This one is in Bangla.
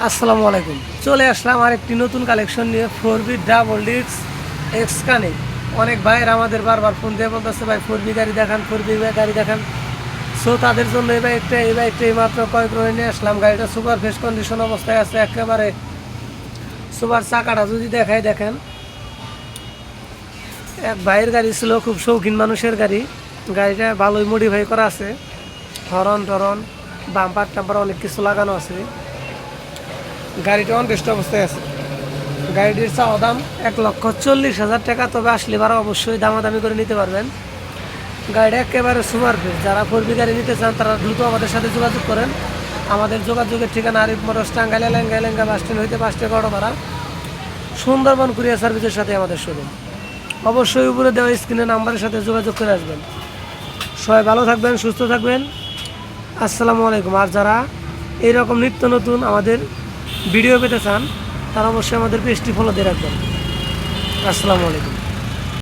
আসসালামু আলাইকুম। চলে আসলাম আরেকটি নতুন কালেকশন নিয়ে 4B ডাবল ডিস্ক এক্স কানে। অনেক ভাইয়ের আমাদের বারবার ফোন দিয়ে বলতেছে ভাই 4B গাড়ি দেখান, 4B গাড়ি দেখান। সো তাদের জন্য এই বাইকটা মাত্র ক্রয় করে নিয়ে আসলাম। গাড়িটা সুপার ফ্রেশ কন্ডিশন অবস্থায় আছে, একেবারে সুপার। চাকাটা যদি দেখেন, এক ভাইয়ের গাড়ি ছিল, খুব শৌখিন মানুষের গাড়ি। গাড়িটা ভালোই মডিফাই করা আছে, হরন টরন, বাম্পার টাম্পার অনেক কিছু লাগানো আছে। গাড়িটা অন টেস্ট অবস্থায় আছে। গাড়িটির চাওয়া দাম 1,40,000 টাকা, তবে আসলে বারা অবশ্যই দামাদামি করে নিতে পারবেন। গাড়িটা একেবারে সুপার ফ্রেশ। যারা 4B গাড়ি নিতে চান তারা দ্রুত আমাদের সাথে যোগাযোগ করেন। আমাদের যোগাযোগের ঠিকানা Arif motors, Tangail Lenga bus stand হইতে 5 টাকা অটো ভাড়া, সুন্দরবন কুরিয়ার সার্ভিসের সাথে আমাদের শোরুম। অবশ্যই উপরে দেওয়া স্ক্রিনের নাম্বারের সাথে যোগাযোগ করে আসবেন। সবাই ভালো থাকবেন, সুস্থ থাকবেন। আসসালামু আলাইকুম। আর যারা এইরকম নিত্য নতুন আমাদের ভিডিও পেতে চান তারা অবশ্যই আমাদের পেজটি ফলো দিয়ে রাখবেন। আসসালামু আলাইকুম।